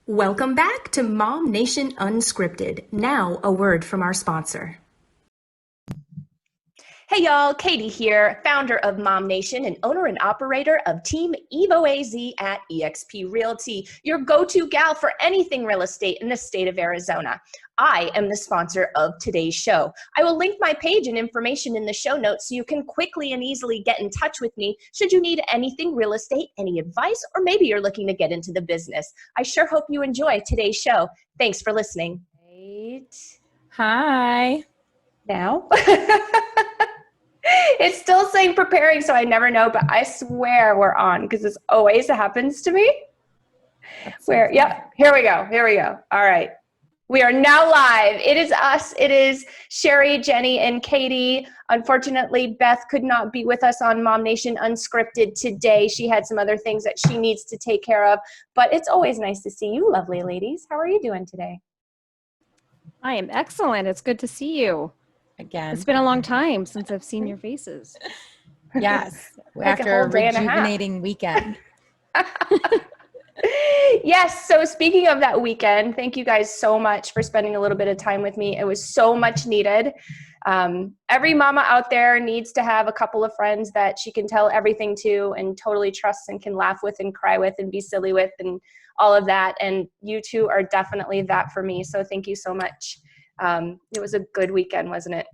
Welcome back to MOMnation Unscripted. Now, a word from our sponsor. Hey y'all, Katie here, founder of MOMnation and owner and operator of Team EvoAZ at eXp Realty, your go-to gal for anything real estate in the state of Arizona. I am the sponsor of today's show. I will link my page and information in the show notes so you can quickly and easily get in touch with me should you need anything real estate, any advice, or maybe you're looking to get into the business. I sure hope you enjoy today's show. Thanks for listening. Hi. Now. It's still saying preparing, so I never know, but I swear we're on because this always happens to me. Yep, here we go. All right. We are now live. It is us. It is Cheri, Jeni, and Katie. Unfortunately, Beth could not be with us on MOMnation Unscripted today. She had some other things that she needs to take care of, but it's always nice to see you lovely ladies. How are you doing today? I am excellent. It's good to see you. Again. It's been a long time since I've seen your faces. Yes. Like after a rejuvenating weekend. Yes. So speaking of that weekend, thank you guys so much for spending a little bit of time with me. It was so much needed. Every mama out there needs to have a couple of friends that she can tell everything to and totally trusts and can laugh with and cry with and be silly with and all of that. And you two are definitely that for me. So thank you so much. It was a good weekend, wasn't it?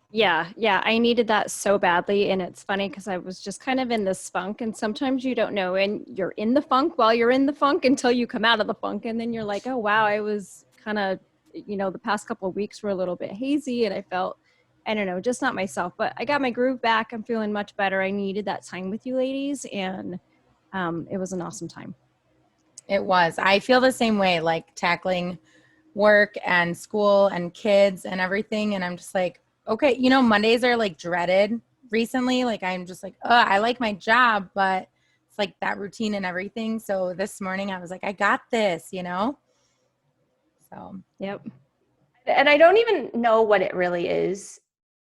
Yeah. I needed that so badly. And it's funny because I was just kind of in this funk, and sometimes you don't know, and you're in the funk while you're in the funk until you come out of the funk. And then you're like, oh, wow, I was kind of, the past couple of weeks were a little bit hazy and I felt, I don't know, just not myself, but I got my groove back. I'm feeling much better. I needed that time with you ladies, and it was an awesome time. It was. I feel the same way, like tackling work and school and kids and everything. And I'm just like, okay, Mondays are like dreaded recently. Like I'm just like, oh, I like my job, but it's like that routine and everything. So this morning I was like, I got this, So. Yep. And I don't even know what it really is.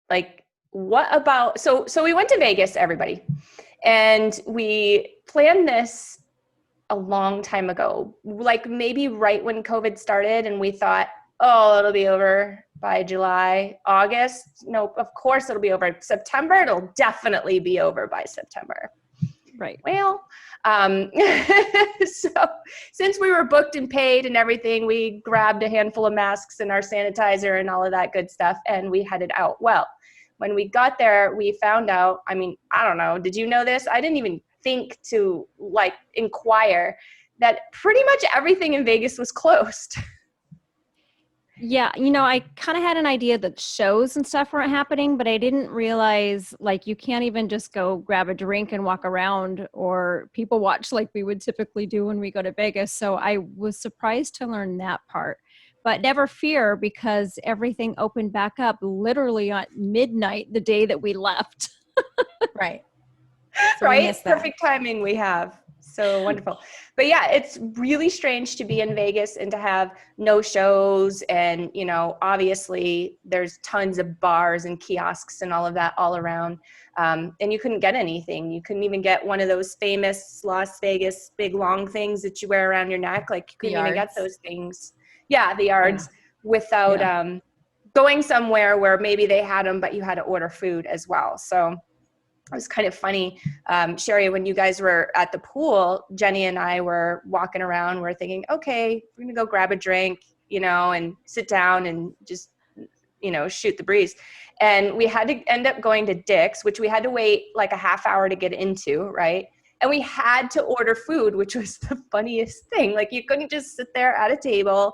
Like, what about, so we went to Vegas, everybody, and we planned this a long time ago, like maybe right when COVID started, and we thought, oh, it'll be over by July, August. No, of course it'll be over. September, it'll definitely be over by September. Right. Well, so since we were booked and paid and everything, we grabbed a handful of masks and our sanitizer and all of that good stuff, and we headed out. Well, when we got there, we found out, I don't know, did you know this? I didn't even think to inquire that pretty much everything in Vegas was closed. Yeah, I kind of had an idea that shows and stuff weren't happening, but I didn't realize you can't even just go grab a drink and walk around or people watch like we would typically do when we go to Vegas. So I was surprised to learn that part, but never fear because everything opened back up literally at midnight the day that we left. Right. So right? Perfect timing we have. So wonderful. But yeah, it's really strange to be in Vegas and to have no shows. And, obviously there's tons of bars and kiosks and all of that all around. And you couldn't get anything. You couldn't even get one of those famous Las Vegas big long things that you wear around your neck. Like you couldn't even get those things. Yeah, the yards without going somewhere where maybe they had them, but you had to order food as well. So it was kind of funny. Cheri, when you guys were at the pool, Jeni and I were walking around. We're thinking, okay, we're going to go grab a drink, and sit down and just, shoot the breeze. And we had to end up going to Dick's, which we had to wait like a half hour to get into, right? And we had to order food, which was the funniest thing. Like you couldn't just sit there at a table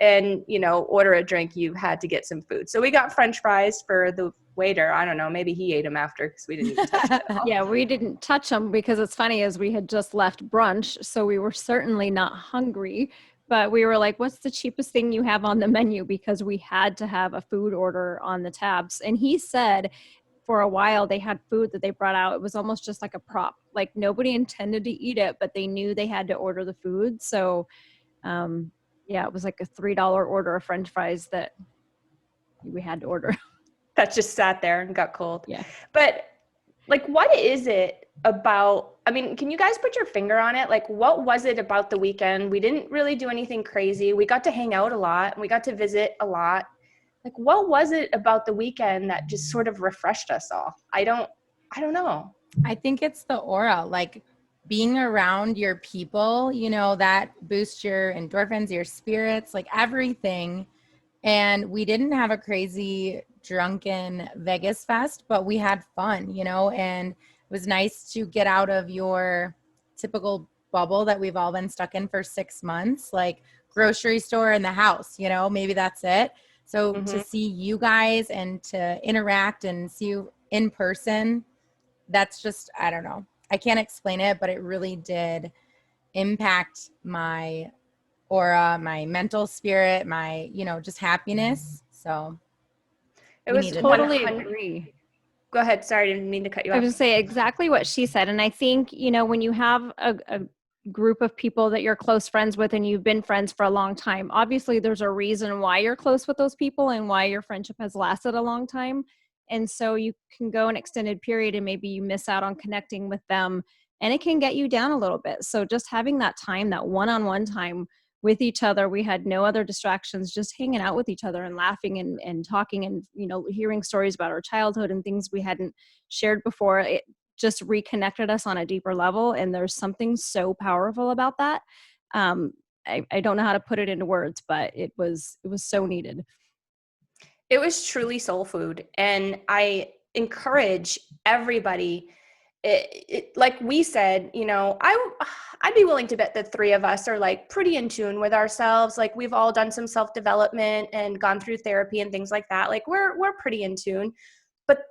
and, order a drink. You had to get some food. So we got French fries for the waiter. I don't know, maybe he ate them after because we didn't even touch it. Yeah, we didn't touch them because it's funny, as we had just left brunch, so we were certainly not hungry, but we were like, what's the cheapest thing you have on the menu, because we had to have a food order on the tabs. And he said for a while they had food that they brought out, it was almost just like a prop, like nobody intended to eat it, but they knew they had to order the food. So yeah, it was like a $3 order of French fries that we had to order. That just sat there and got cold. Yeah. But what is it about, I mean, can you guys put your finger on it? Like, what was it about the weekend? We didn't really do anything crazy. We got to hang out a lot and we got to visit a lot. Like, what was it about the weekend that just sort of refreshed us all? I don't know. I think it's the aura, like being around your people, you know, that boosts your endorphins, your spirits, like everything. And we didn't have a crazy drunken Vegas fest, but we had fun, you know, and it was nice to get out of your typical bubble that we've all been stuck in for 6 months, like grocery store and the house, you know, maybe that's it. So to see you guys and to interact and see you in person, that's just, I don't know. I can't explain it, but it really did impact my aura, my mental spirit, my, you know, just happiness. So It we was needed Totally 100. agree. Go ahead. Sorry, I didn't mean to cut you I off. was say exactly what she said. And I think, you know, when you have a group of people that you're close friends with and you've been friends for a long time, obviously there's a reason why you're close with those people and why your friendship has lasted a long time. And so you can go an extended period and maybe you miss out on connecting with them and it can get you down a little bit. So just having that time, that one-on-one time with each other, we had no other distractions, just hanging out with each other and laughing and talking and, you know, hearing stories about our childhood and things we hadn't shared before. It just reconnected us on a deeper level. And there's something so powerful about that. I don't know how to put it into words, but it was so needed. It was truly soul food. And I encourage everybody, like we said, you know, I'd be willing to bet the three of us are like pretty in tune with ourselves. Like we've all done some self-development and gone through therapy and things like that. Like we're pretty in tune. But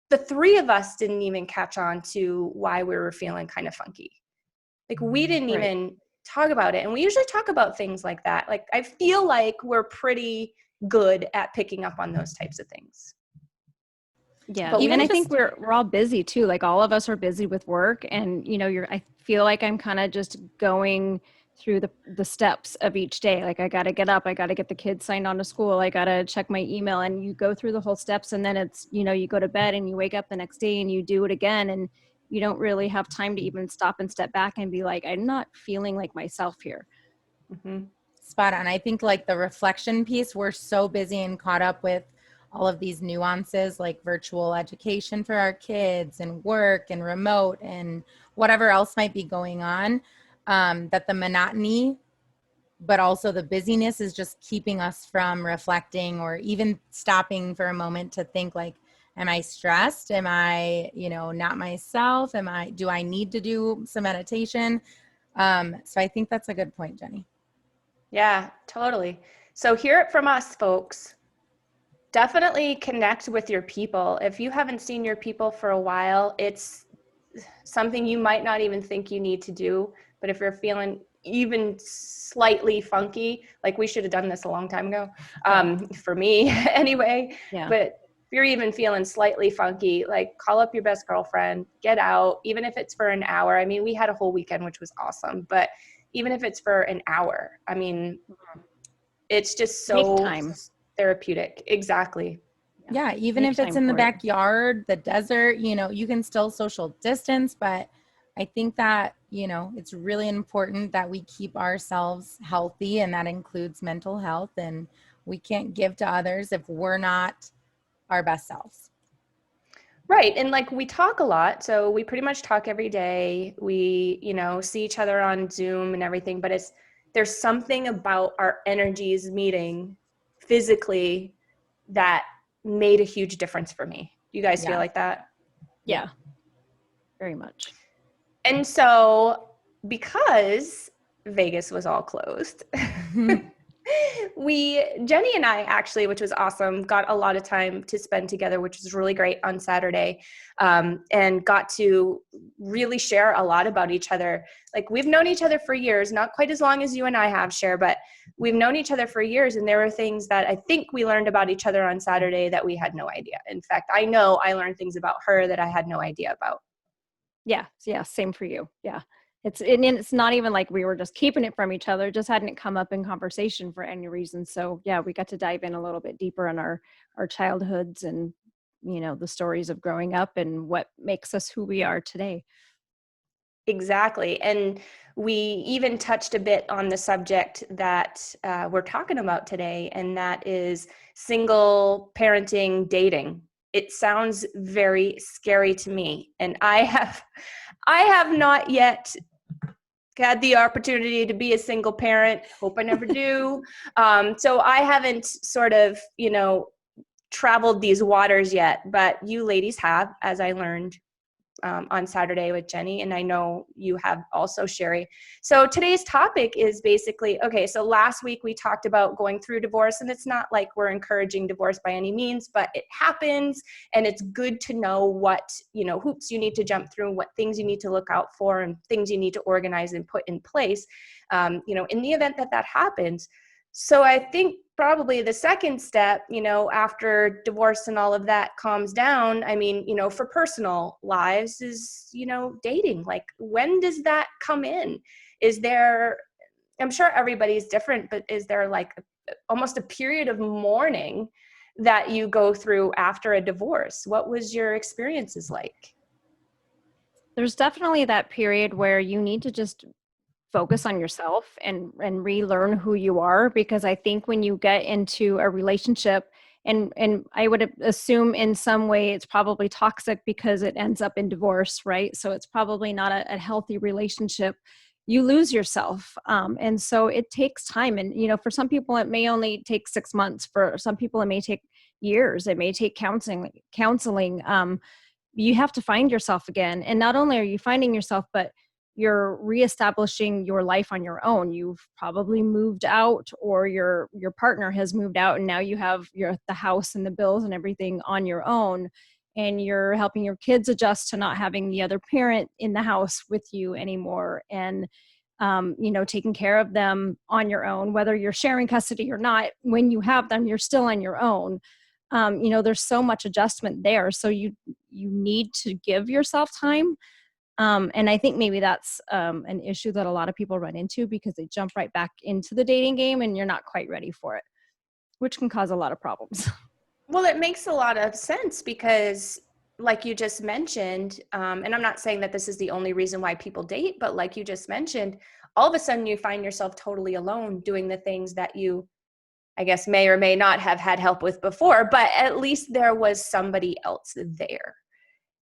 the three of us didn't even catch on to why we were feeling kind of funky. Like we didn't Right. even talk about it. And we usually talk about things like that. Like I feel like we're pretty good at picking up on those types of things. Yeah. But And I even think just we're all busy too. Like all of us are busy with work and, you know, I feel like I'm kind of just going through the steps of each day. Like I got to get up, I got to get the kids signed on to school, I got to check my email, and you go through the whole steps and then it's, you know, you go to bed and you wake up the next day and you do it again, and you don't really have time to even stop and step back and be like, I'm not feeling like myself here. mm-hmm. spot on. I think like the reflection piece, we're so busy and caught up with all of these nuances like virtual education for our kids and work and remote and whatever else might be going on, that the monotony but also the busyness is just keeping us from reflecting or even stopping for a moment to think like, am I stressed? Am I, you know, not myself? Do I need to do some meditation? So I think that's a good point, Jeni. Yeah, totally. So hear it from us, folks. Definitely connect with your people. If you haven't seen your people for a while, it's something you might not even think you need to do. But if you're feeling even slightly funky, like we should have done this a long time ago, for me anyway. Yeah. But if you're even feeling slightly funky, like call up your best girlfriend, get out, even if it's for an hour. I mean, we had a whole weekend, which was awesome, but even if it's for an hour, I mean, it's just Make so time. therapeutic. Exactly. Yeah, even Make if it's time in the for it. backyard, the desert, you know, you can still social distance, but I think that, you know, it's really important that we keep ourselves healthy, and that includes mental health, and we can't give to others if we're not our best selves. Right. And like we talk a lot. So we pretty much talk every day. We, you know, see each other on Zoom and everything, but there's something about our energies meeting physically that made a huge difference for me. Do you guys feel Yeah. like that? Yeah. Very much. And so because Vegas was all closed, Jeni and I actually, which was awesome, got a lot of time to spend together, which was really great on Saturday, and got to really share a lot about each other. Like we've known each other for years, not quite as long as you and I have, Cher, but we've known each other for years. And there were things that I think we learned about each other on Saturday that we had no idea. In fact, I know I learned things about her that I had no idea about. Yeah. Yeah. Same for you. Yeah. It's not even like we were just keeping it from each other, just hadn't come up in conversation for any reason. So yeah, we got to dive in a little bit deeper on our childhoods and, you know, the stories of growing up and what makes us who we are today. Exactly. And we even touched a bit on the subject that we're talking about today, and that is single parenting dating. It sounds very scary to me. And I have not yet had the opportunity to be a single parent. Hope I never do. So I haven't sort of, traveled these waters yet, but you ladies have, as I learned on Saturday with Jeni, and I know you have also, Cheri. So today's topic is basically, okay, so last week we talked about going through divorce, and it's not like we're encouraging divorce by any means, but it happens, and it's good to know what, hoops you need to jump through, what things you need to look out for, and things you need to organize and put in place, in the event that happens. So I think probably the second step, after divorce and all of that calms down, I mean, for personal lives is, dating. Like, when does that come in? Is there, I'm sure everybody's different, but is there like almost a period of mourning that you go through after a divorce? What was your experiences like? There's definitely that period where you need to just focus on yourself and relearn who you are, because I think when you get into a relationship, and I would assume in some way it's probably toxic because it ends up in divorce, right? So it's probably not a healthy relationship. You lose yourself, and so it takes time. And for some people it may only take 6 months. For some people it may take years. It may take counseling. You have to find yourself again, and not only are you finding yourself, but you're reestablishing your life on your own. You've probably moved out, or your partner has moved out, and now you have the house and the bills and everything on your own, and you're helping your kids adjust to not having the other parent in the house with you anymore, and taking care of them on your own, whether you're sharing custody or not. When you have them, you're still on your own. There's so much adjustment there, so you need to give yourself time. And I think maybe that's an issue that a lot of people run into, because they jump right back into the dating game and you're not quite ready for it, which can cause a lot of problems. Well, it makes a lot of sense because, like you just mentioned, and I'm not saying that this is the only reason why people date, but like you just mentioned, all of a sudden you find yourself totally alone doing the things that you, I guess, may or may not have had help with before, but at least there was somebody else there.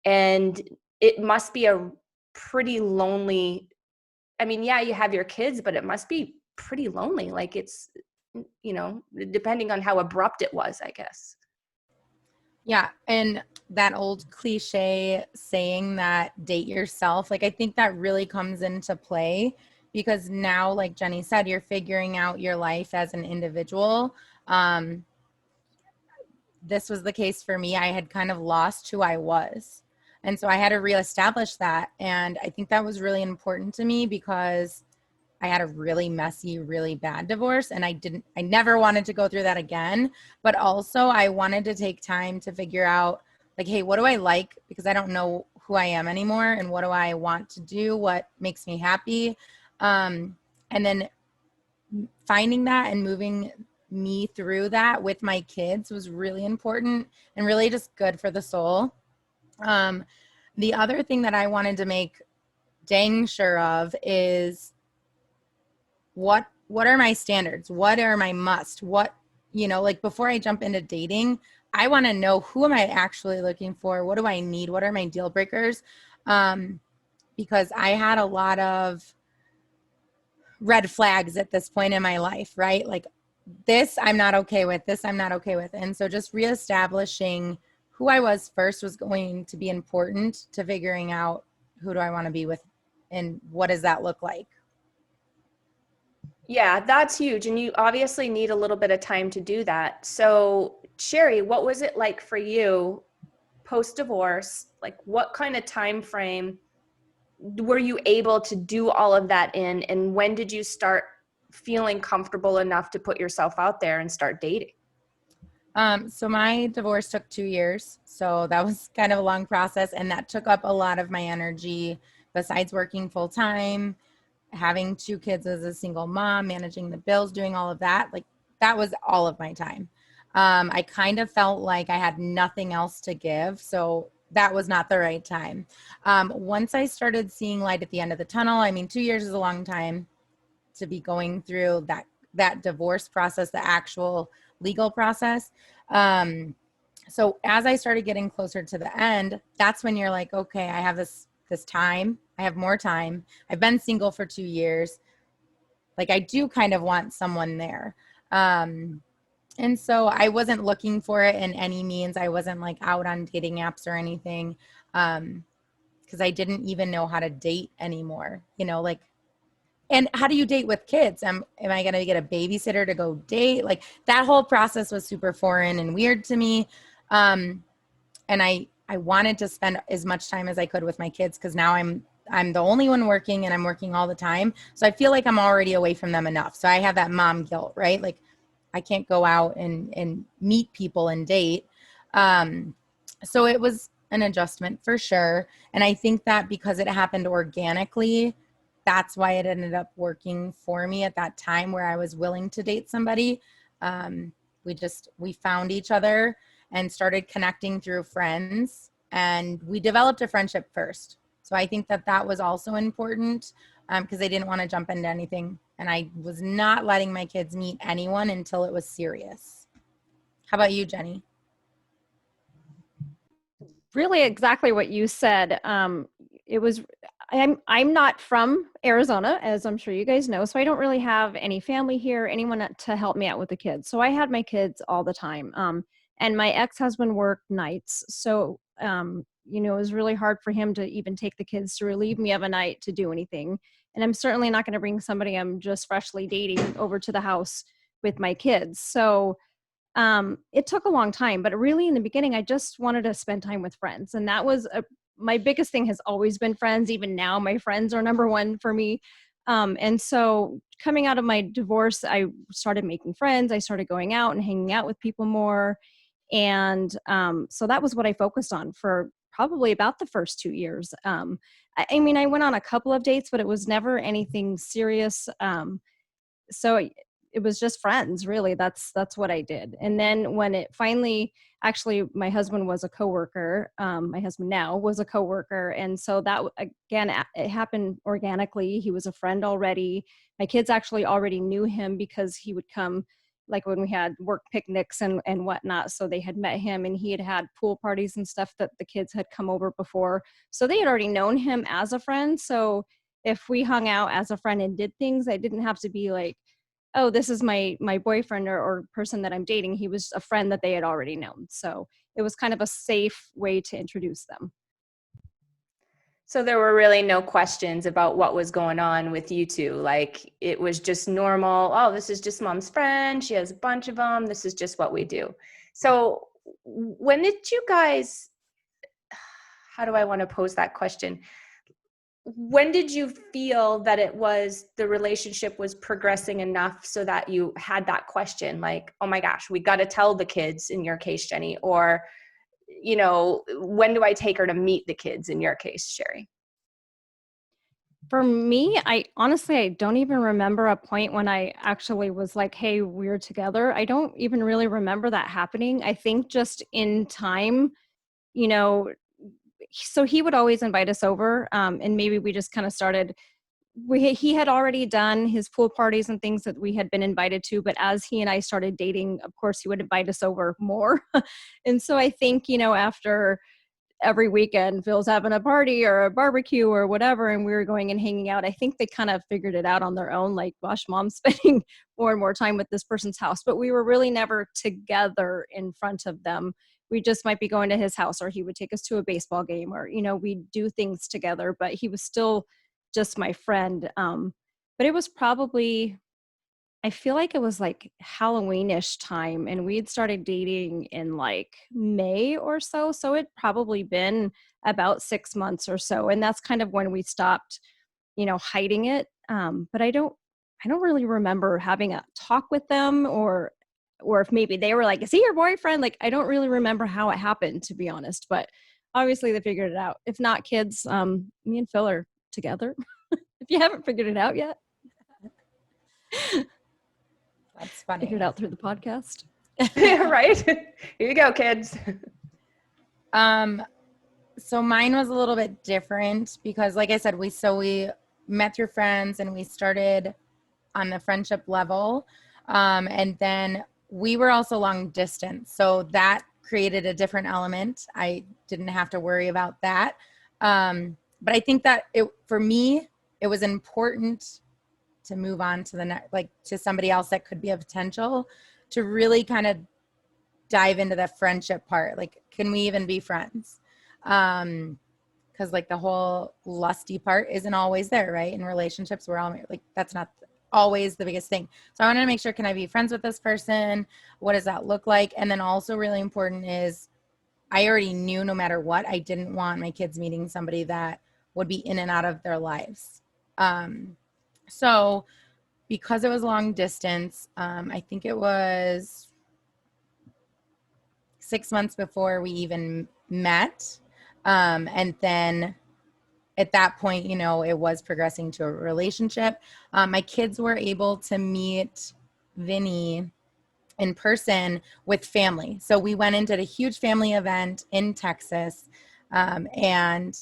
And it must be a pretty lonely, I mean, yeah, you have your kids, but it must be pretty lonely. Like, it's, depending on how abrupt it was, I guess. Yeah. And that old cliche saying that date yourself, like, I think that really comes into play, because now, like Jeni said, you're figuring out your life as an individual. This was the case for me. I had kind of lost who I was. And so I had to reestablish that. And I think that was really important to me, because I had a really messy, really bad divorce, and I never wanted to go through that again. But also I wanted to take time to figure out, like, hey, what do I like? Because I don't know who I am anymore. And what do I want to do? What makes me happy? And then finding that and moving me through that with my kids was really important and really just good for the soul. The other thing that I wanted to make dang sure of is, what are my standards? What are my must? What, like, before I jump into dating, I want to know, who am I actually looking for? What do I need? What are my deal breakers? Because I had a lot of red flags at this point in my life, right? Like, this I'm not okay with, this I'm not okay with. And so just reestablishing who I was first was going to be important to figuring out, who do I want to be with and what does that look like? Yeah, that's huge. And you obviously need a little bit of time to do that. So, Cheri, what was it like for you post-divorce? Like, what kind of time frame were you able to do all of that in? And when did you start feeling comfortable enough to put yourself out there and start dating? So my divorce took 2 years. So that was kind of a long process, and that took up a lot of my energy, besides working full time, having 2 kids as a single mom, managing the bills, doing all of that. Like, that was all of my time. I kind of felt like I had nothing else to give. So that was not the right time. Once I started seeing light at the end of the tunnel, I mean, 2 years is a long time to be going through that divorce process, the actual legal process. So as I started getting closer to the end, that's when you're like, okay, I have this time. I have more time. I've been single for 2 years. Like, I do kind of want someone there. And so I wasn't looking for it in any means. I wasn't like out on dating apps or anything, because I didn't even know how to date anymore, like, and how do you date with kids? Am I going to get a babysitter to go date? Like, that whole process was super foreign and weird to me. And I wanted to spend as much time as I could with my kids, because now I'm the only one working, and I'm working all the time. So I feel like I'm already away from them enough. So I have that mom guilt, right? Like, I can't go out and meet people and date. So it was an adjustment for sure. And I think that because it happened organically, that's why it ended up working for me at that time where I was willing to date somebody. We found each other and started connecting through friends, and we developed a friendship first. So I think that was also important, because I didn't want to jump into anything, and I was not letting my kids meet anyone until it was serious. How about you, Jeni? Really exactly what you said. It was, I'm not from Arizona, as I'm sure you guys know, so I don't really have any family here, anyone to help me out with the kids. So I had my kids all the time. And my ex-husband worked nights. So, it was really hard for him to even take the kids to relieve me of a night to do anything. And I'm certainly not going to bring somebody I'm just freshly dating over to the house with my kids. So it took a long time, but really in the beginning, I just wanted to spend time with friends. And that was my biggest thing has always been friends. Even now, my friends are number one for me. And so coming out of my divorce, I started making friends. I started going out and hanging out with people more. And so that was what I focused on for probably about the first 2 years. I mean, I went on a couple of dates, but it was never anything serious. So it was just friends, really. That's what I did. And then when it finally, actually, my husband was a coworker. My husband now was a coworker, and so that again, it happened organically. He was a friend already. My kids actually already knew him because he would come, like when we had work picnics and whatnot. So they had met him, and he had pool parties and stuff that the kids had come over before. So they had already known him as a friend. So if we hung out as a friend and did things, I didn't have to be like, oh, this is my boyfriend or person that I'm dating. He was a friend that they had already known. So it was kind of a safe way to introduce them. So there were really no questions about what was going on with you two. Like, it was just normal. Oh, this is just mom's friend. She has a bunch of them. This is just what we do. So when did you guys, how do I want to pose that question? When did you feel that the relationship was progressing enough so that you had that question, like, oh my gosh, we got to tell the kids in your case, Jeni, or, when do I take her to meet the kids in your case, Cheri? For me, I don't even remember a point when I actually was like, hey, we're together. I don't even really remember that happening. I think just in time, you know, so he would always invite us over, and maybe we just kind of started. He had already done his pool parties and things that we had been invited to, but as he and I started dating, of course, he would invite us over more. And so I think, after every weekend Phil's having a party or a barbecue or whatever, and we were going and hanging out, I think they kind of figured it out on their own, like, gosh, mom's spending more and more time with this person's house. But we were really never together in front of them. We just might be going to his house, or he would take us to a baseball game, or we'd do things together, but he was still just my friend. But it was probably, I feel like it was like Halloween-ish time, and we'd started dating in like May or so. So it'd probably been about 6 months or so. And that's kind of when we stopped, hiding it. But I don't really remember having a talk with them, or if maybe they were like, is he your boyfriend? Like, I don't really remember how it happened, to be honest, but obviously they figured it out. If not, kids, me and Phil are together. If you haven't figured it out yet. That's funny. Figured it out through the podcast. Right? Here you go, kids. So mine was a little bit different because, like I said, we met through friends and we started on the friendship level. And then we were also long distance. So that created a different element. I didn't have to worry about that. But I think that for me, it was important to move on to the next, like to somebody else that could be a potential, to really kind of dive into the friendship part. Like, can we even be friends? Because like the whole lusty part isn't always there, right? In relationships, we're all like, that's not always the biggest thing. So I wanted to make sure, can I be friends with this person? What does that look like? And then also really important is, I already knew no matter what, I didn't want my kids meeting somebody that would be in and out of their lives. So because it was long distance, I think it was 6 months before we even met. And then at that point, you know, it was progressing to a relationship. My kids were able to meet Vinny in person with family. So we went and did a huge family event in Texas, and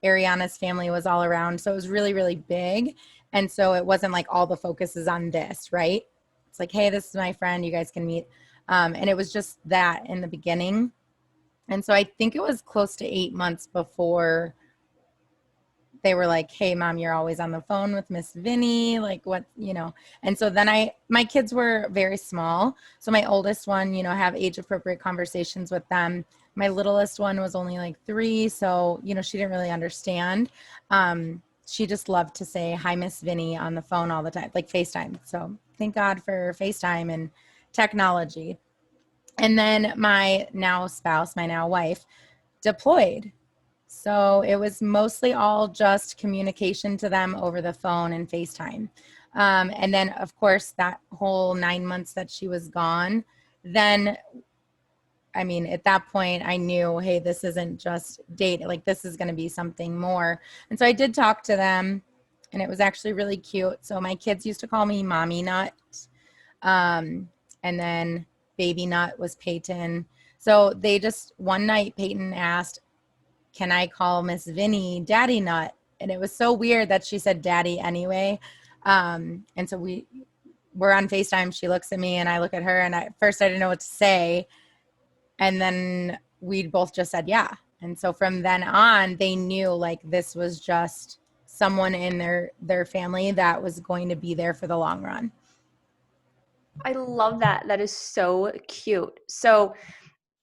Ariana's family was all around. So it was really, really big. And so it wasn't like all the focus is on this, right? It's like, hey, this is my friend, you guys can meet. And it was just that in the beginning. And so I think it was close to 8 months before they were like, hey, mom, you're always on the phone with Miss Vinny. Like, what, you know? And so then my kids were very small. So my oldest one, you know, have age appropriate conversations with them. My littlest one was only like 3. So, you know, she didn't really understand. She just loved to say, hi, Miss Vinny on the phone all the time, like FaceTime. So thank God for FaceTime and technology. And then my now spouse, my now wife, deployed. So it was mostly all just communication to them over the phone and FaceTime. And then, of course, that whole 9 months that she was gone, then, I mean, at that point, I knew, hey, this isn't just date. Like, this is going to be something more. And so I did talk to them, and it was actually really cute. So my kids used to call me Mommy Nut. And then Baby Nut was Peyton. So they just, one night, Peyton asked, can I call Miss Vinny Daddy Nut? And it was so weird that she said daddy anyway. And so we're on FaceTime. She looks at me and I look at her, and at first I didn't know what to say. And then we both just said, yeah. And so from then on, they knew like this was just someone in their family that was going to be there for the long run. I love that. That is so cute. So,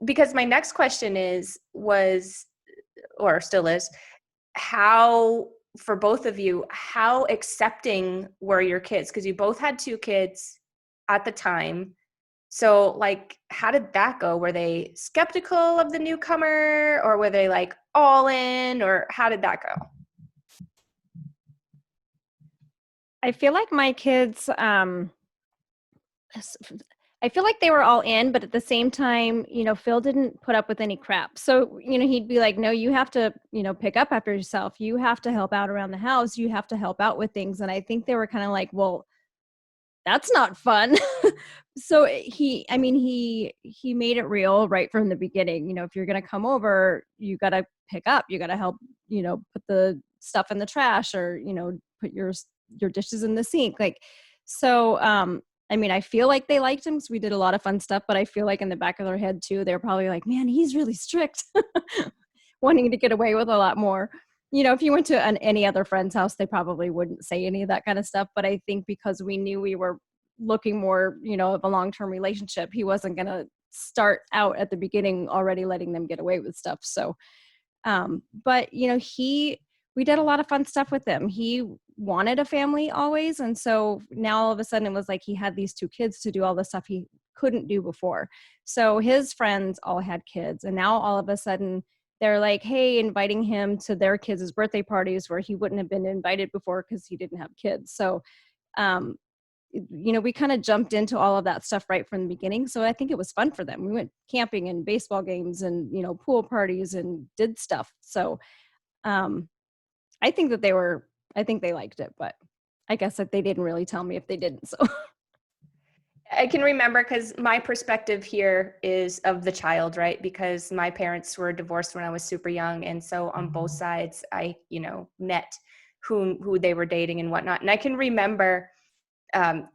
because my next question was, or still is, how, for both of you, how accepting were your kids? Because you both had 2 kids at the time. So, like, how did that go? Were they skeptical of the newcomer, or were they like all in, or how did that go? I feel like my kids, I feel like they were all in, but at the same time, you know, Phil didn't put up with any crap. So, you know, he'd be like, no, you have to, you know, pick up after yourself. You have to help out around the house. You have to help out with things. And I think they were kind of like, well, that's not fun. So he made it real right from the beginning. You know, if you're going to come over, you got to pick up, you got to help, you know, put the stuff in the trash, or, you know, put your dishes in the sink. Like, so, I feel like they liked him because we did a lot of fun stuff, but I feel like in the back of their head too, they're probably like, man, he's really strict, wanting to get away with a lot more. You know, if you went to any other friend's house, they probably wouldn't say any of that kind of stuff. But I think because we knew we were looking more, you know, of a long-term relationship, he wasn't going to start out at the beginning already letting them get away with stuff. So, but you know, we did a lot of fun stuff with him. He wanted a family always. And so now all of a sudden it was like he had these 2 kids to do all the stuff he couldn't do before. So his friends all had kids. And now all of a sudden they're like, hey, inviting him to their kids' birthday parties where he wouldn't have been invited before because he didn't have kids. So, you know, we kind of jumped into all of that stuff right from the beginning. So I think it was fun for them. We went camping and baseball games and, you know, pool parties and did stuff. So, I think they liked it, but I guess that they didn't really tell me if they didn't. So I can remember because my perspective here is of the child, right? Because my parents were divorced when I was super young. And so on both sides, I, met who they were dating and whatnot. And I can remember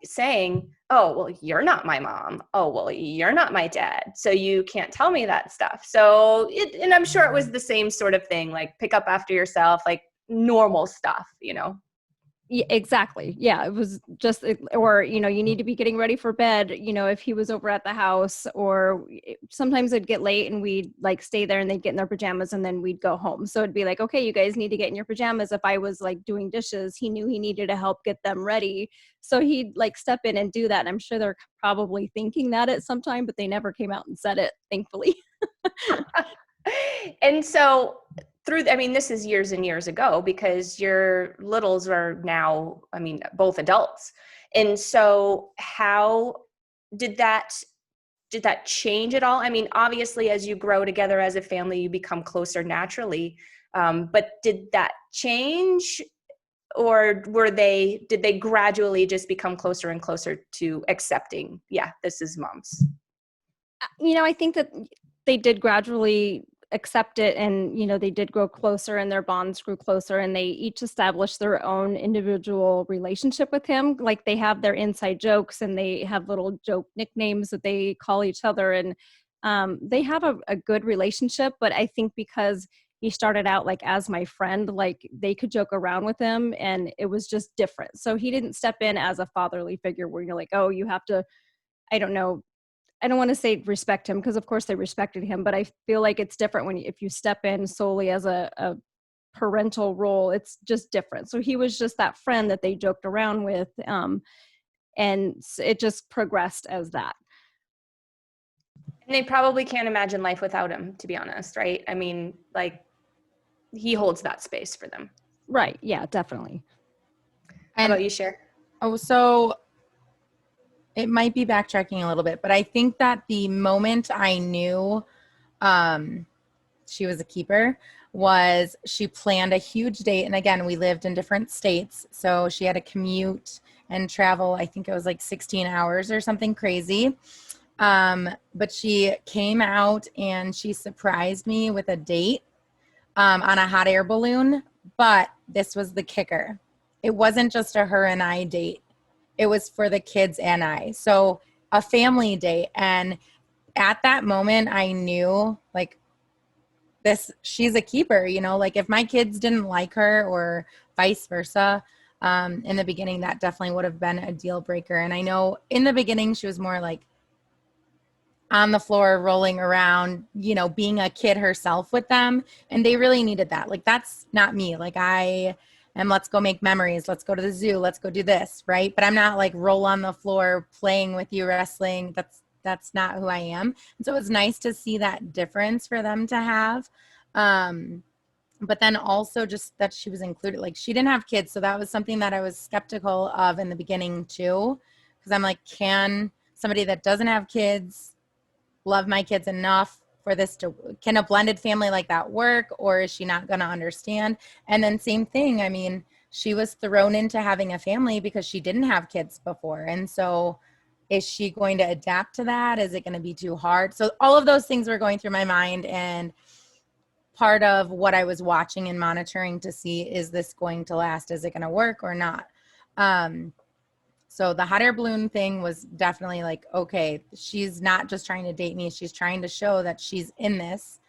saying, oh, well, you're not my mom. Oh, well, you're not my dad. So you can't tell me that stuff. So and I'm sure it was the same sort of thing, like pick up after yourself, like normal stuff, Yeah, exactly. Yeah, it was just, or, you need to be getting ready for bed, if he was over at the house, or sometimes it'd get late and we'd like stay there and they'd get in their pajamas and then we'd go home. So it'd be like, okay, you guys need to get in your pajamas. If I was like doing dishes, he knew he needed to help get them ready. So he'd like step in and do that. And I'm sure they're probably thinking that at some time, but they never came out and said it, thankfully. And so this is years and years ago because your littles are now, both adults. And so how did that change at all? Obviously as you grow together as a family, you become closer naturally. But did that change, or did they gradually just become closer and closer to accepting, yeah, this is mom's? I think that they did gradually accept it, and they did grow closer and their bonds grew closer, and they each established their own individual relationship with him. Like they have their inside jokes and they have little joke nicknames that they call each other, and they have a good relationship. But I think because he started out like as my friend, like they could joke around with him and it was just different. So he didn't step in as a fatherly figure where you're like, oh, you have to, I don't know, I don't want to say respect him, because of course they respected him, but I feel like it's different if you step in solely as a parental role. It's just different. So he was just that friend that they joked around with, and it just progressed as that. And they probably can't imagine life without him, to be honest, right? Like he holds that space for them. Right. Yeah, definitely. How about you, Cher? Oh, so it might be backtracking a little bit, but I think that the moment I knew she was a keeper was she planned a huge date. And again, we lived in different states. So she had to commute and travel. I think it was like 16 hours or something crazy. But she came out and she surprised me with a date on a hot air balloon. But this was the kicker. It wasn't just a her and I date. It was for the kids and I. So a family date. And at that moment, I knew like she's a keeper, like if my kids didn't like her or vice versa, in the beginning, that definitely would have been a deal breaker. And I know in the beginning, she was more like on the floor, rolling around, being a kid herself with them. And they really needed that. Like, that's not me. Like let's go make memories. Let's go to the zoo. Let's go do this. Right. But I'm not like roll on the floor playing with you, wrestling. That's not who I am. And so it's nice to see that difference for them to have. But then also just that she was included, like she didn't have kids. So that was something that I was skeptical of in the beginning too. Cause I'm like, can somebody that doesn't have kids love my kids enough for this can a blended family like that work? Or is she not going to understand? And then same thing. She was thrown into having a family because she didn't have kids before. And so is she going to adapt to that? Is it going to be too hard? So all of those things were going through my mind, and part of what I was watching and monitoring to see, is this going to last? Is it going to work or not? So the hot air balloon thing was definitely like, okay, she's not just trying to date me. She's trying to show that she's in this.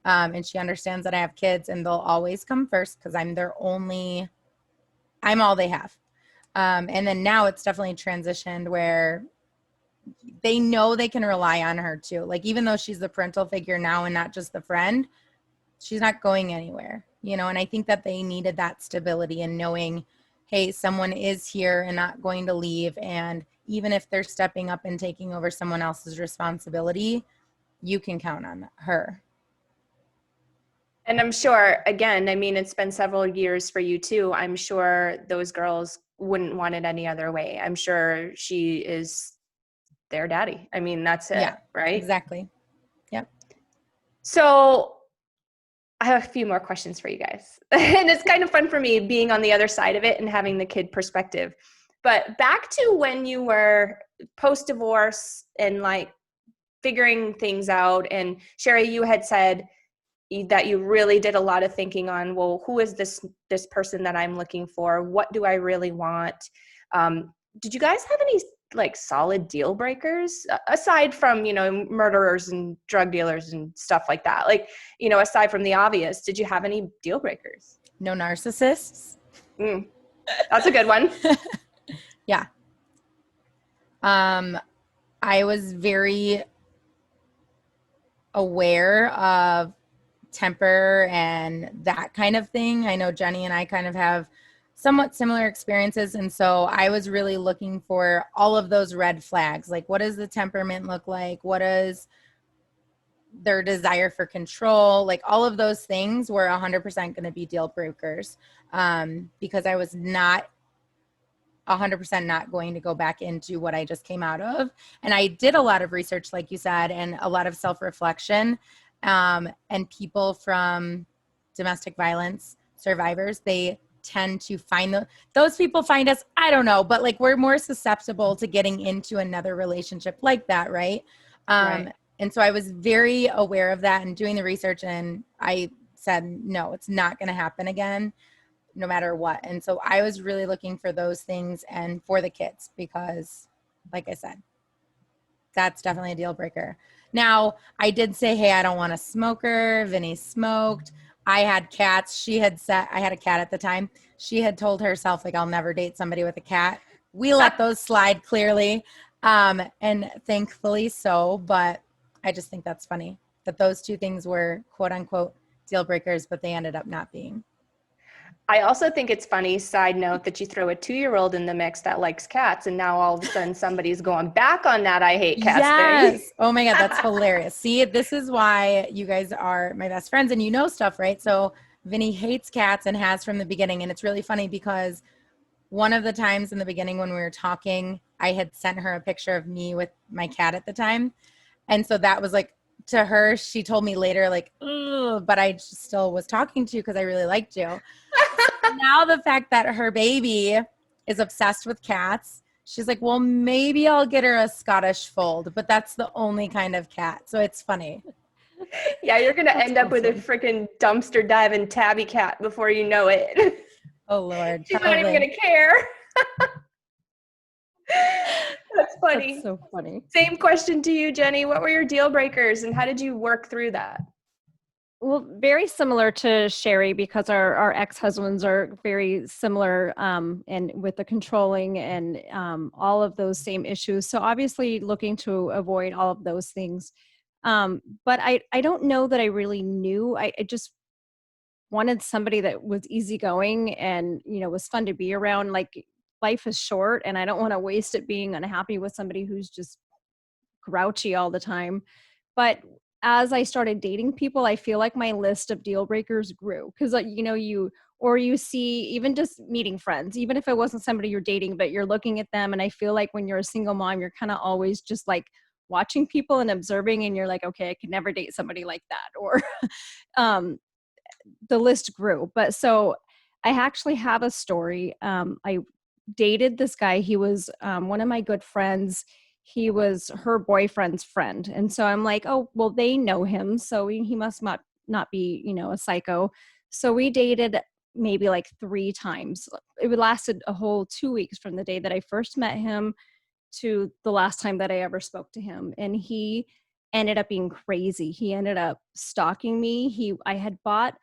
And she understands that I have kids and they'll always come first because I'm all they have. And then now it's definitely transitioned where they know they can rely on her too. Like, even though she's the parental figure now and not just the friend, she's not going anywhere, and I think that they needed that stability and knowing, hey, someone is here and not going to leave. And even if they're stepping up and taking over someone else's responsibility, you can count on her. And I'm sure, again, it's been several years for you too. I'm sure those girls wouldn't want it any other way. I'm sure she is their daddy. That's it, yeah, right? Exactly. Yep. So I have a few more questions for you guys. And it's kind of fun for me being on the other side of it and having the kid perspective. But back to when you were post-divorce and like figuring things out. And Cheri, you had said that you really did a lot of thinking on, well, who is this person that I'm looking for? What do I really want? Did you guys have any like solid deal breakers aside from, murderers and drug dealers and stuff like that? Like, aside from the obvious, did you have any deal breakers? No narcissists. That's a good one. Yeah. I was very aware of temper and that kind of thing. I know Jeni and I kind of have somewhat similar experiences. And so I was really looking for all of those red flags. Like, what does the temperament look like? What is their desire for control? Like, all of those things were 100% going to be deal breakers, because I was not 100% not going to go back into what I just came out of. And I did a lot of research, like you said, and a lot of self-reflection. And people from domestic violence survivors, they tend to find those people find us, I don't know, but like we're more susceptible to getting into another relationship like that, right? Right. And so I was very aware of that and doing the research, and I said, no, it's not going to happen again, no matter what. And so I was really looking for those things and for the kids, because like I said, that's definitely a deal breaker. Now, I did say, hey, I don't want a smoker. Vinny smoked. I had cats. She had said, I had a cat at the time. She had told herself, like, I'll never date somebody with a cat. We let those slide clearly. And thankfully so, but I just think that's funny that those two things were quote unquote deal breakers, but they ended up not being. I also think it's funny, side note, that you throw a 2-year-old in the mix that likes cats, and now all of a sudden somebody's going back on that I hate cats thing. Oh my God, that's hilarious. See, this is why you guys are my best friends and you know stuff, right? So Vinny hates cats and has from the beginning. And it's really funny because one of the times in the beginning when we were talking, I had sent her a picture of me with my cat at the time. And so that was like, to her, she told me later, like, ugh, but I still was talking to you because I really liked you. Now the fact that her baby is obsessed with cats, she's like, well, maybe I'll get her a Scottish fold, but that's the only kind of cat. So it's funny. Yeah, you're going to end up with a freaking dumpster diving tabby cat before you know it. Oh, Lord. She's not even going to care. That's funny. That's so funny. Same question to you, Jeni. What were your deal breakers and how did you work through that? Well, very similar to Cheri, because our ex-husbands are very similar, and with the controlling and all of those same issues. So obviously looking to avoid all of those things. But I don't know that I really knew. I just wanted somebody that was easygoing and, was fun to be around. Like, life is short and I don't want to waste it being unhappy with somebody who's just grouchy all the time. But as I started dating people, I feel like my list of deal breakers grew, because you see, even just meeting friends, even if it wasn't somebody you're dating, but you're looking at them. And I feel like when you're a single mom, you're kind of always just like watching people and observing, and you're like, okay, I could never date somebody like that. Or the list grew. But so I actually have a story. I dated this guy. He was one of my good friends. He was her boyfriend's friend. And so I'm like, oh, well, they know him, so he must not be, a psycho. So we dated maybe like 3 times. It lasted a whole 2 weeks from the day that I first met him to the last time that I ever spoke to him. And he ended up being crazy. He ended up stalking me. I had bought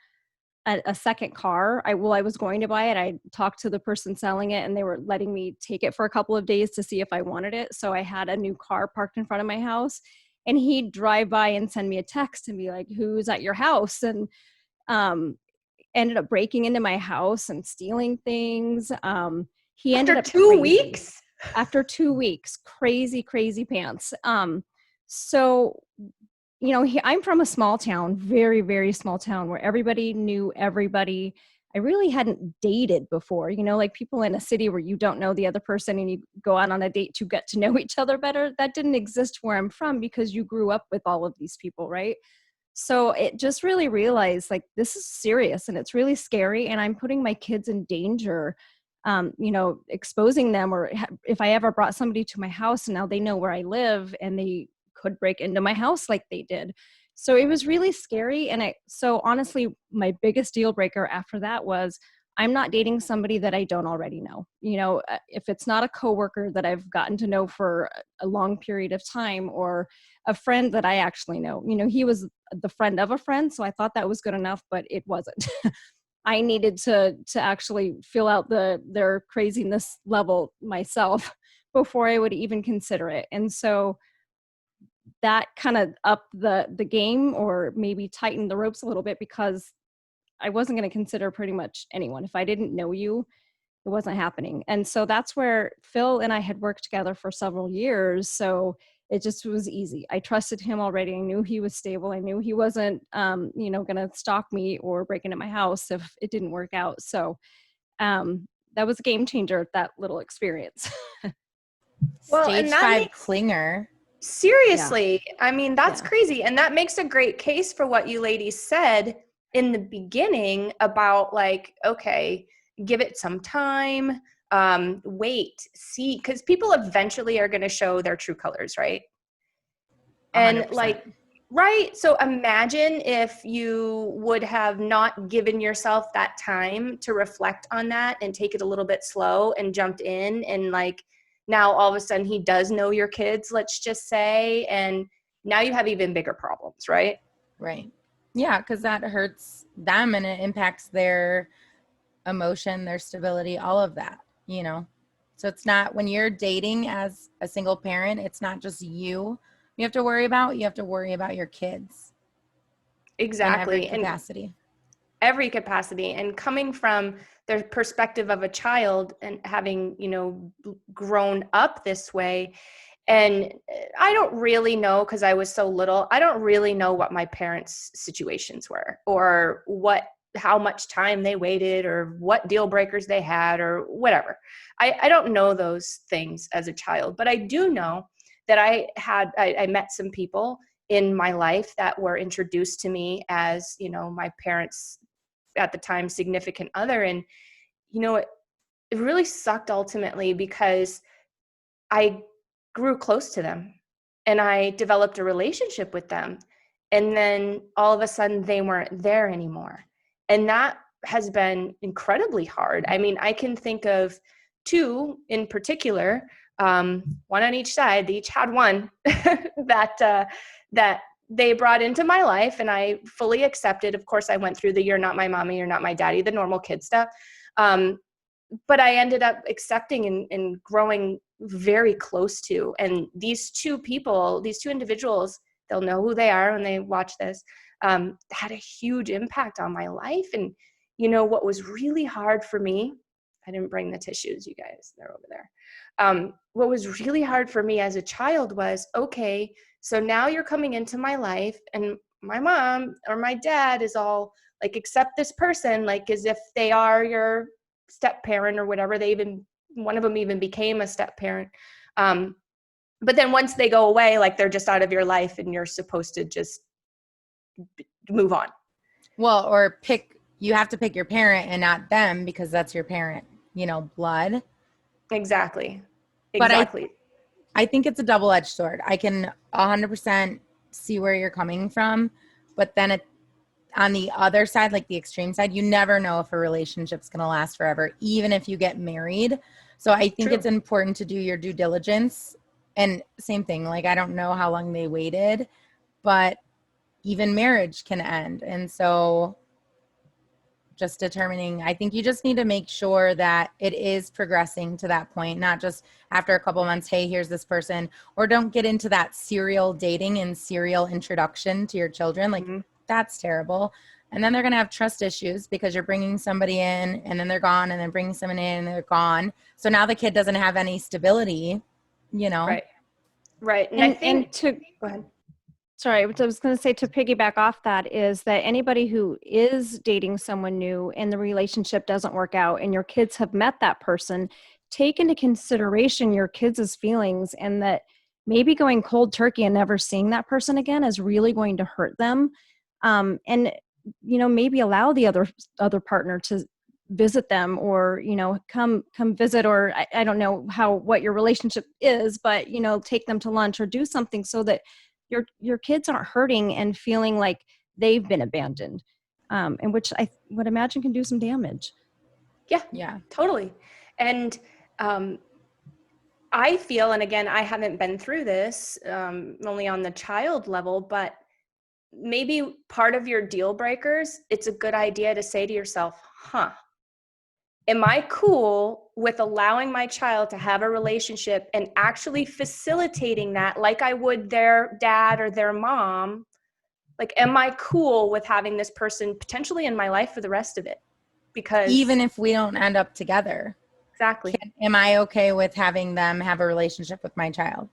a second car. I was going to buy it. I talked to the person selling it and they were letting me take it for a couple of days to see if I wanted it. So I had a new car parked in front of my house, and he'd drive by and send me a text and be like, who's at your house? And ended up breaking into my house and stealing things. He ended up After 2 crazy. weeks? After 2 weeks, crazy pants. So I'm from a small town, very, very small town, where everybody knew everybody. I really hadn't dated before, like people in a city where you don't know the other person and you go out on a date to get to know each other better. That didn't exist where I'm from, because you grew up with all of these people, right? So it just really realized, like, this is serious and it's really scary, and I'm putting my kids in danger exposing them, or if I ever brought somebody to my house and now they know where I live and they could break into my house like they did. So it was really scary. And so honestly, my biggest deal breaker after that was I'm not dating somebody that I don't already know. If it's not a coworker that I've gotten to know for a long period of time, or a friend that I actually know. He was the friend of a friend, so I thought that was good enough, but it wasn't. I needed to actually feel out their craziness level myself before I would even consider it. And so that kind of upped the game, or maybe tightened the ropes a little bit, because I wasn't going to consider pretty much anyone. If I didn't know you, it wasn't happening. And so that's where Phil and I had worked together for several years. So it just was easy. I trusted him already. I knew he was stable. I knew he wasn't, going to stalk me or break into my house if it didn't work out. So that was a game changer, that little experience. Well, Stage and that 5 makes, clinger. seriously, I mean, that's Yeah. crazy. And that makes a great case for what you ladies said in the beginning about, like, okay, give it some time, wait, see, because people eventually are going to show their true colors, right? And 100%. like, right. So imagine if you would have not given yourself that time to reflect on that and take it a little bit slow and jumped in, and like, now all of a sudden he does know your kids, let's just say, and now you have even bigger problems, right? Right. Yeah, because that hurts them and it impacts their emotion, their stability, all of that, So it's not, when you're dating as a single parent, it's not just you have to worry about, you have to worry about your kids in every Exactly. And capacity. every capacity, and coming from the perspective of a child and having, grown up this way. And I don't really know, because I was so little, I don't really know what my parents' situations were, or how much time they waited, or what deal breakers they had, or whatever. I don't know those things as a child, but I do know that I met some people in my life that were introduced to me as, my parents' at the time significant other. And, it really sucked ultimately, because I grew close to them and I developed a relationship with them. And then all of a sudden they weren't there anymore. And that has been incredibly hard. I mean, I can think of two in particular, one on each side. They each had one that they brought into my life, and I fully accepted. Of course, I went through the "you're not my mommy, you're not my daddy," the normal kid stuff. But I ended up accepting and growing very close to. And these two people, these two individuals, they'll know who they are when they watch this, had a huge impact on my life. And, what was really hard for me, I didn't bring the tissues, you guys, they're over there. What was really hard for me as a child was, okay, so now you're coming into my life, and my mom or my dad is all like, accept this person, like as if they are your step parent or whatever. One of them even became a step parent. But then once they go away, like, they're just out of your life, and you're supposed to just move on. Well, or you have to pick your parent and not them, because that's your parent, blood. Exactly. But I think it's a double-edged sword. I can 100% see where you're coming from, but then on the other side, like the extreme side, you never know if a relationship's going to last forever, even if you get married. So I think it's important to do your due diligence. And same thing, like, I don't know how long they waited, but even marriage can end. And so just determining, I think you just need to make sure that it is progressing to that point, not just after a couple months, hey, here's this person, or don't get into that serial dating and serial introduction to your children. Like, that's terrible. And then they're going to have trust issues, because you're bringing somebody in and then they're gone, and then bringing someone in and they're gone. So now the kid doesn't have any stability, Right. And I think, go ahead. Sorry, what I was going to say, to piggyback off that, is that anybody who is dating someone new and the relationship doesn't work out and your kids have met that person, take into consideration your kids' feelings, and that maybe going cold turkey and never seeing that person again is really going to hurt them. And maybe allow the other partner to visit them, or, you know, come visit, or I don't know what your relationship is, but, you know, take them to lunch or do something so that your kids aren't hurting and feeling like they've been abandoned, and which I would imagine can do some damage. Yeah. Totally. And I feel, and again, I haven't been through this, only on the child level, but maybe part of your deal breakers, it's a good idea to say to yourself, am I cool with allowing my child to have a relationship and actually facilitating that like I would their dad or their mom? Like, am I cool with having this person potentially in my life for the rest of it? Because even if we don't end up together. exactly. Am I okay with having them have a relationship with my child?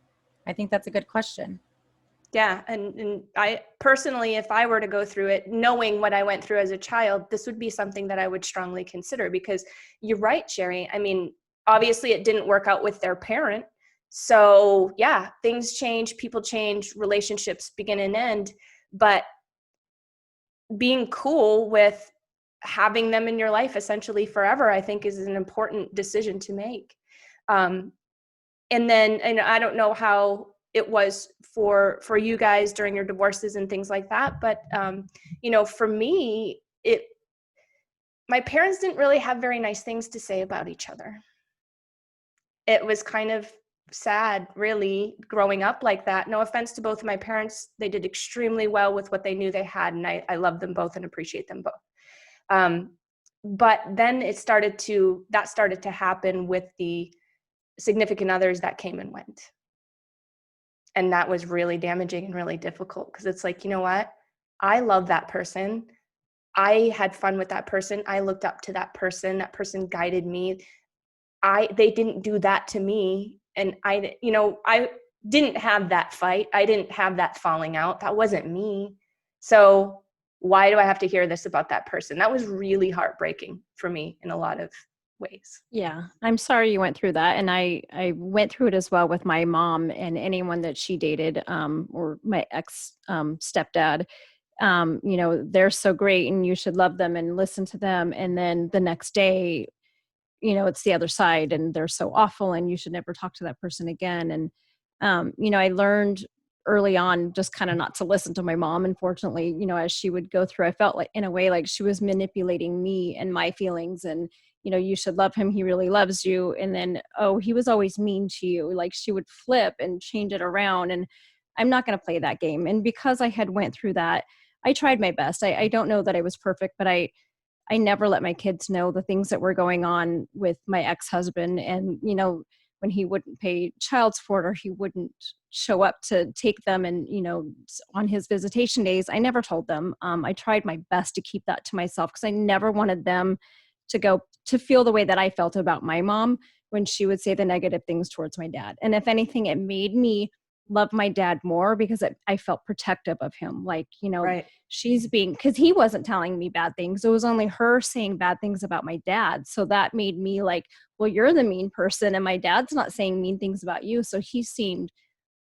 I think that's a good question. Yeah. And I personally, if I were to go through it, knowing what I went through as a child, this would be something that I would strongly consider, because you're right, Cheri. I mean, obviously it didn't work out with their parent. So yeah, things change, people change, relationships begin and end, but being cool with having them in your life essentially forever, I think is an important decision to make. And then, and I don't know how it was for you guys during your divorces and things like that, but you know, for me, my parents didn't really have very nice things to say about each other. It was kind of sad, really, growing up like that. No offense to both of my parents, they did extremely well with what they knew they had, and I love them both and appreciate them both. But then that started to happen with the significant others that came and went. And that was really damaging and really difficult, because it's like, you know what? I love that person. I had fun with that person. I looked up to that person. That person guided me. They didn't do that to me. And I didn't have that fight. I didn't have that falling out. That wasn't me. So why do I have to hear this about that person? That was really heartbreaking for me in a lot of ways. Yeah, I'm sorry you went through that. And I went through it as well with my mom and anyone that she dated, or my ex stepdad. You know, they're so great and you should love them and listen to them. And then the next day, you know, it's the other side and they're so awful and you should never talk to that person again. And, you know, I learned early on just kind of not to listen to my mom. Unfortunately, you know, as she would go through, I felt like in a way like she was manipulating me and my feelings, and, you know, you should love him, he really loves you. And then, oh, he was always mean to you. Like she would flip and change it around, and I'm not going to play that game. And because I had went through that, I tried my best. I don't know that I was perfect, but I never let my kids know the things that were going on with my ex-husband. And, you know, when he wouldn't pay child support or he wouldn't show up to take them, and, you know, on his visitation days, I never told them. I tried my best to keep that to myself, because I never wanted them to feel the way that I felt about my mom when she would say the negative things towards my dad. And if anything, it made me love my dad more, because I felt protective of him. Like, you know, Right. because he wasn't telling me bad things. It was only her saying bad things about my dad. So that made me like, well, you're the mean person and my dad's not saying mean things about you. So he seemed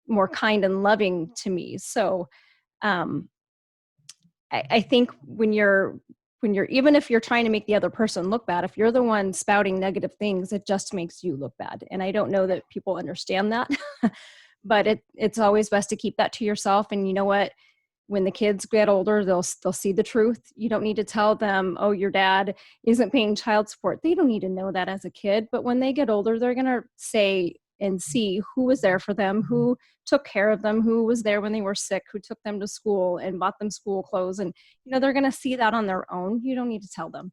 more kind and loving to me. So I think when you're, even if you're trying to make the other person look bad, if you're the one spouting negative things, it just makes you look bad. And I don't know that people understand that. But it's always best to keep that to yourself. And you know what? When the kids get older, they'll see the truth. You don't need to tell them, oh, your dad isn't paying child support. They don't need to know that as a kid. But when they get older, they're going to say and see who was there for them, who took care of them, who was there when they were sick, who took them to school and bought them school clothes. And, you know, they're going to see that on their own. You don't need to tell them.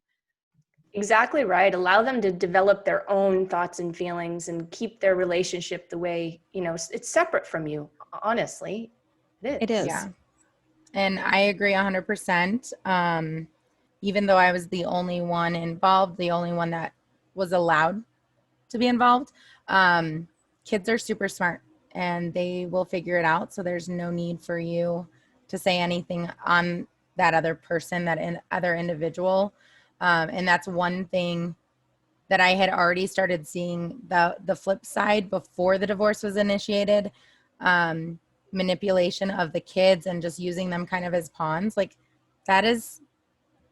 Exactly right. Allow them to develop their own thoughts and feelings and keep their relationship the way, you know, it's separate from you. Honestly, It is. Yeah. And I agree 100%. Even though I was the only one involved, the only one that was allowed to be involved, kids are super smart and they will figure it out. So there's no need for you to say anything on that other person, that other individual. And that's one thing that I had already started seeing the flip side before the divorce was initiated. Manipulation of the kids and just using them kind of as pawns. Like that is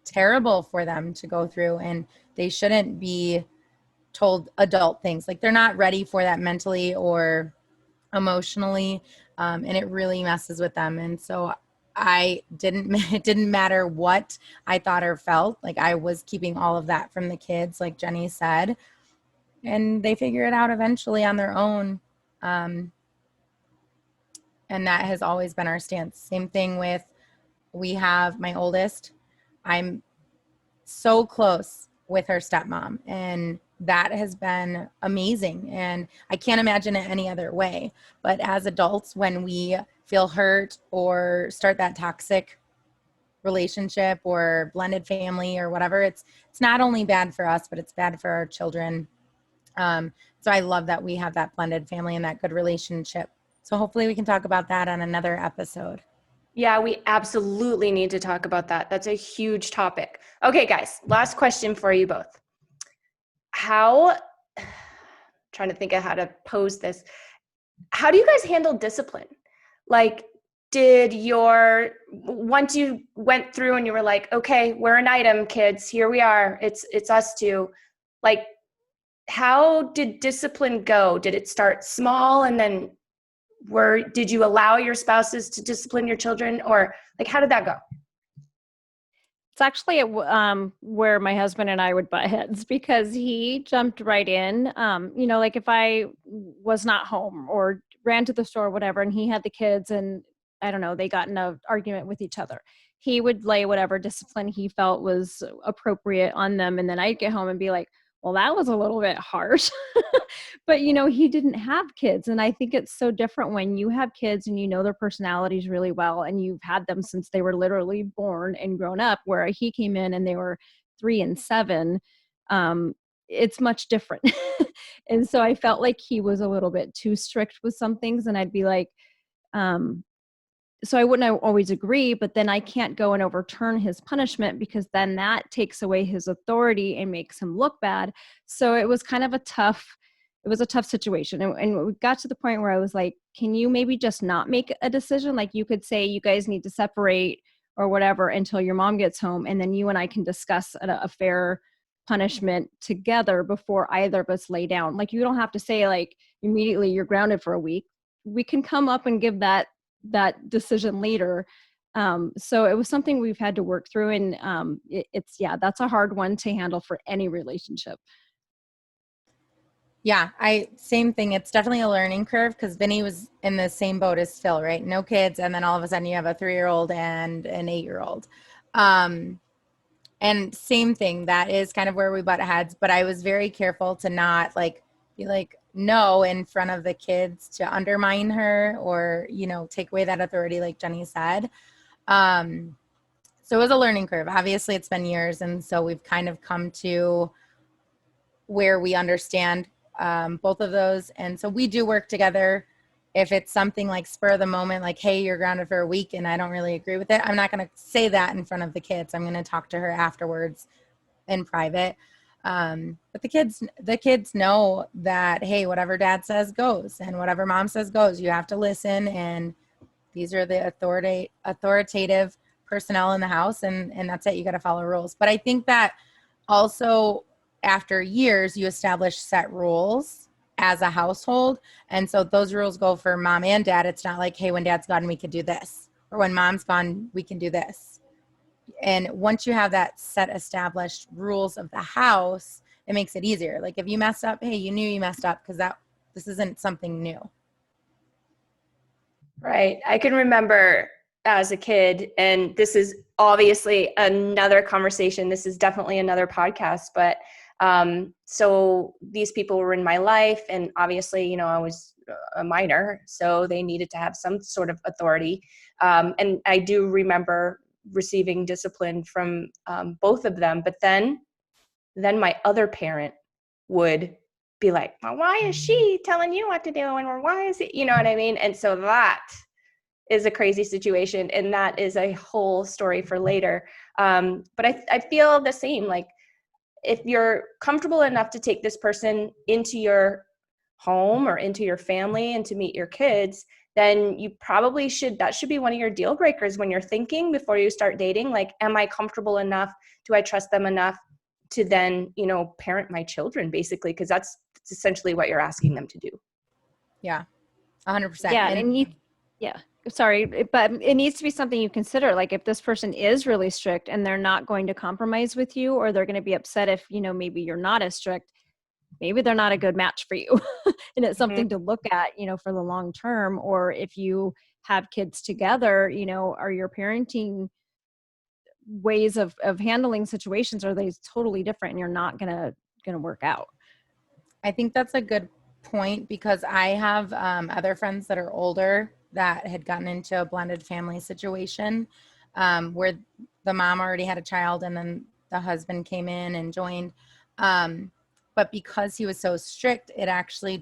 terrible for them to go through, and they shouldn't be told adult things. Like they're not ready for that mentally or emotionally, and it really messes with them. And so it didn't matter what I thought or felt, like I was keeping all of that from the kids, like Jeni said, and they figure it out eventually on their own. And that has always been our stance. Same thing with, we have my oldest, I'm so close with her stepmom, and that has been amazing. And I can't imagine it any other way. But as adults, when we feel hurt or start that toxic relationship or blended family or whatever, it's not only bad for us, but it's bad for our children. So I love that we have that blended family and that good relationship. So hopefully we can talk about that on another episode. Yeah, we absolutely need to talk about that. That's a huge topic. Okay, guys, last question for you both. Trying to think of how to pose this. How do you guys handle discipline? Like, once you went through and you were like, okay, we're an item, kids, here we are, it's us two. Like, how did discipline go? Did it start small and then did you allow your spouses to discipline your children, or like, how did that go? It's actually where my husband and I would butt heads, because he jumped right in. Like if I was not home or ran to the store or whatever, and he had the kids and I don't know, they got in an argument with each other, he would lay whatever discipline he felt was appropriate on them. And then I'd get home and be like, well, that was a little bit harsh. But, he didn't have kids. And I think it's so different when you have kids and you know their personalities really well, and you've had them since they were literally born and grown up, where he came in and they were 3 and 7. It's much different. And so I felt like he was a little bit too strict with some things. And I'd be like, so I wouldn't always agree, but then I can't go and overturn his punishment, because then that takes away his authority and makes him look bad. So it was kind of a tough situation. And we got to the point where I was like, can you maybe just not make a decision? Like you could say you guys need to separate or whatever until your mom gets home. And then you and I can discuss a fair punishment together before either of us lay down. Like you don't have to say like immediately you're grounded for a week. We can come up and give that decision later. So it was something we've had to work through, and that's a hard one to handle for any relationship. Yeah, same thing. It's definitely a learning curve, because Vinny was in the same boat as Phil, right? No kids, and then all of a sudden you have a 3-year-old and an 8-year-old. And same thing, that is kind of where we butt heads, but I was very careful to not be like no in front of the kids to undermine her or, take away that authority like Jeni said. So it was a learning curve. Obviously it's been years. And so we've kind of come to where we understand both of those. And so we do work together. If it's something like spur of the moment, like, hey, you're grounded for a week and I don't really agree with it, I'm not going to say that in front of the kids. I'm going to talk to her afterwards in private. But the kids know that, hey, whatever dad says goes, and whatever mom says goes. You have to listen, and these are the authoritative personnel in the house, and that's it. You got to follow rules. But I think that also after years, you establish set rules as a household. And so those rules go for mom and dad. It's not like, hey, when dad's gone, we can do this, or when mom's gone, we can do this. And once you have that set established rules of the house, it makes it easier. Like if you messed up, hey, you knew you messed up, because this isn't something new. Right. I can remember as a kid, and this is obviously another conversation. This is definitely another podcast, but so these people were in my life, and obviously, I was a minor, so they needed to have some sort of authority. And I do remember receiving discipline from both of them, but then my other parent would be like, well, why is she telling you what to do, and why is it, you know what I mean? And so that is a crazy situation, and that is a whole story for later. But I feel the same. Like if you're comfortable enough to take this person into your home or into your family and to meet your kids, then you probably that should be one of your deal breakers when you're thinking before you start dating. Like, am I comfortable enough? Do I trust them enough to then, parent my children, basically? Because that's essentially what you're asking them to do. Yeah, 100%. Yeah, sorry, but it needs to be something you consider. Like, if this person is really strict and they're not going to compromise with you, or they're going to be upset if, maybe you're not as strict, maybe they're not a good match for you. And it's something to look at, for the long term. Or if you have kids together, are your parenting ways of handling situations, are they totally different, and you're not gonna work out? I think that's a good point, because I have other friends that are older that had gotten into a blended family situation, where the mom already had a child and then the husband came in and joined. But because he was so strict, it actually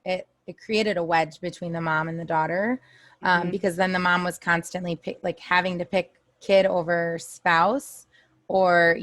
it created a wedge between the mom and the daughter, because then the mom was constantly having to pick kid over spouse, or,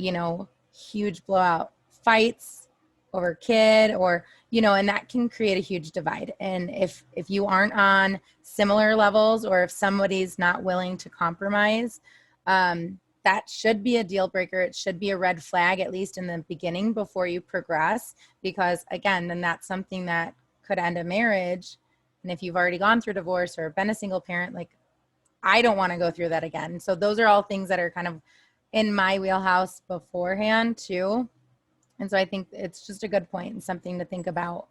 huge blowout fights over kid, or, and that can create a huge divide. And if you aren't on similar levels, or if somebody's not willing to compromise, that should be a deal breaker. It should be a red flag, at least in the beginning, before you progress, because again, then that's something that could end a marriage. And if you've already gone through divorce or been a single parent, I don't want to go through that again. So those are all things that are kind of in my wheelhouse beforehand too. And so I think it's just a good point and something to think about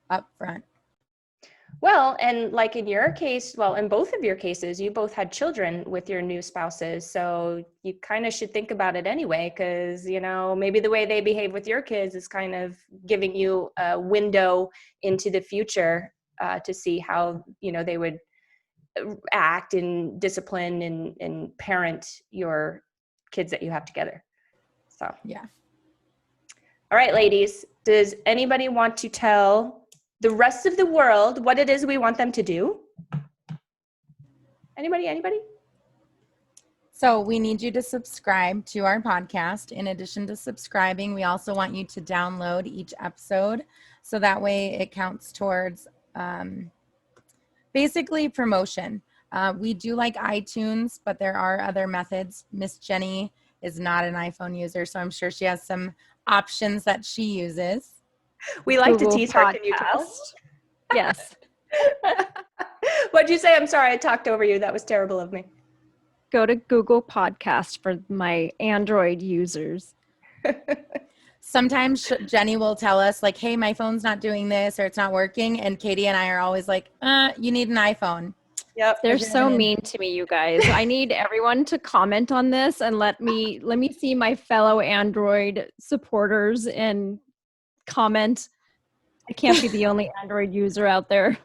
up front. Well, and like in your case, in both of your cases, you both had children with your new spouses. So you kind of should think about it anyway, because, maybe the way they behave with your kids is kind of giving you a window into the future to see how, they would act and discipline and parent your kids that you have together. So, yeah. All right, ladies, does anybody want to tell the rest of the world what it is we want them to do? Anybody? So we need you to subscribe to our podcast. In addition to subscribing, we also want you to download each episode, so that way it counts towards basically promotion. We do like iTunes, but there are other methods. Miss Jeni is not an iPhone user, so I'm sure she has some options that she uses. We like Google to tease her. Can you tell? Yes. What'd you say? I'm sorry, I talked over you. That was terrible of me. Go to Google Podcast for my Android users. Sometimes Jeni will tell us hey, my phone's not doing this, or it's not working. And Katie and I are always you need an iPhone. Yep. They're so mean to me, you guys. I need everyone to comment on this and let me see my fellow Android supporters and comment. I can't be the only Android user out there.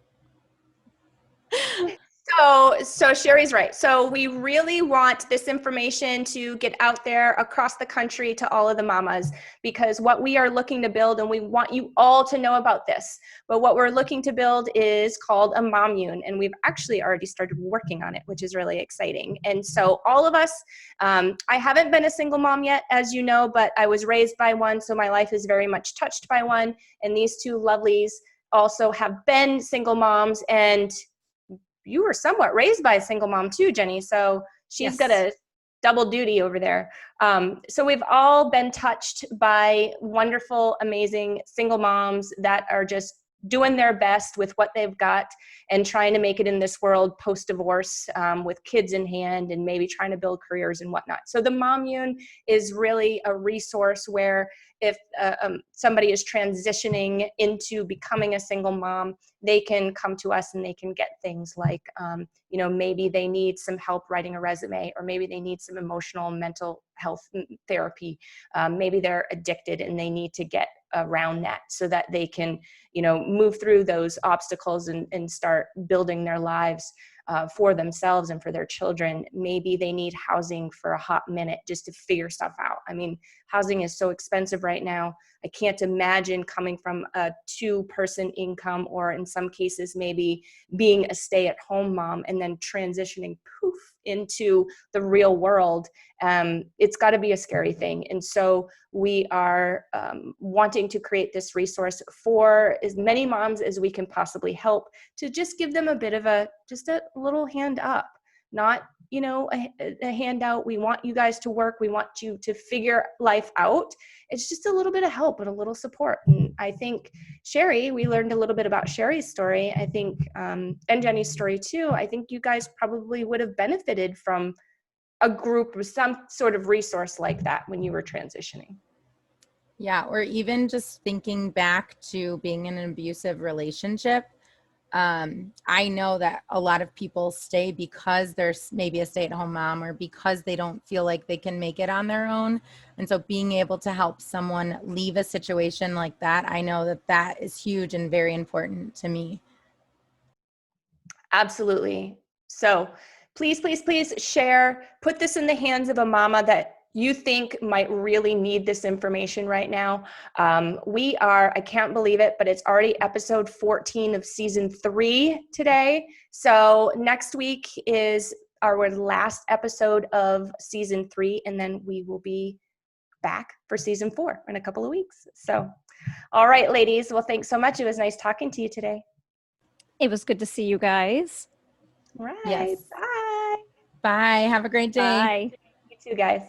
So Sherry's right. So we really want this information to get out there across the country to all of the mamas, because what we are looking to build, and we want you all to know about this, but what we're looking to build is called a MOMmune, and we've actually already started working on it, which is really exciting. And so all of us, I haven't been a single mom yet, as you know, but I was raised by one, so my life is very much touched by one. And these two lovelies also have been single moms, and you were somewhat raised by a single mom too, Jeni. So she's got a double duty over there. So we've all been touched by wonderful, amazing single moms that are just doing their best with what they've got and trying to make it in this world post-divorce, with kids in hand, and maybe trying to build careers and whatnot. So the MOMmune is really a resource where if somebody is transitioning into becoming a single mom, they can come to us and they can get things like, maybe they need some help writing a resume, or maybe they need some emotional and mental health therapy. Maybe they're addicted and they need to get around that so that they can, move through those obstacles and start building their lives. for themselves and for their children. Maybe they need housing for a hot minute just to figure stuff out. I mean, housing is so expensive right now. I can't imagine coming from a 2-person income, or in some cases, maybe being a stay-at-home mom and then transitioning poof into the real world. It's got to be a scary thing. And so we are wanting to create this resource for as many moms as we can possibly help, to just give them a bit of just a little hand up, not, a handout. We want you guys to work. We want you to figure life out. It's just a little bit of help and a little support. And I think Cheri, we learned a little bit about Cheri's story, I think, and Jeni's story too. I think you guys probably would have benefited from a group with some sort of resource like that when you were transitioning. Yeah, or even just thinking back to being in an abusive relationship. I know that a lot of people stay because there's maybe a stay-at-home mom, or because they don't feel like they can make it on their own. And so being able to help someone leave a situation like that, I know that that is huge and very important to me. Absolutely. So please, please, please share, put this in the hands of a mama that you think might really need this information right now. I can't believe it, but it's already episode 14 of season 3 today. So next week is our last episode of season 3, and then we will be back for season 4 in a couple of weeks. So, all right, ladies. Well, thanks so much. It was nice talking to you today. It was good to see you guys. All right. Yes. Bye. Bye. Have a great day. Bye. You too, guys.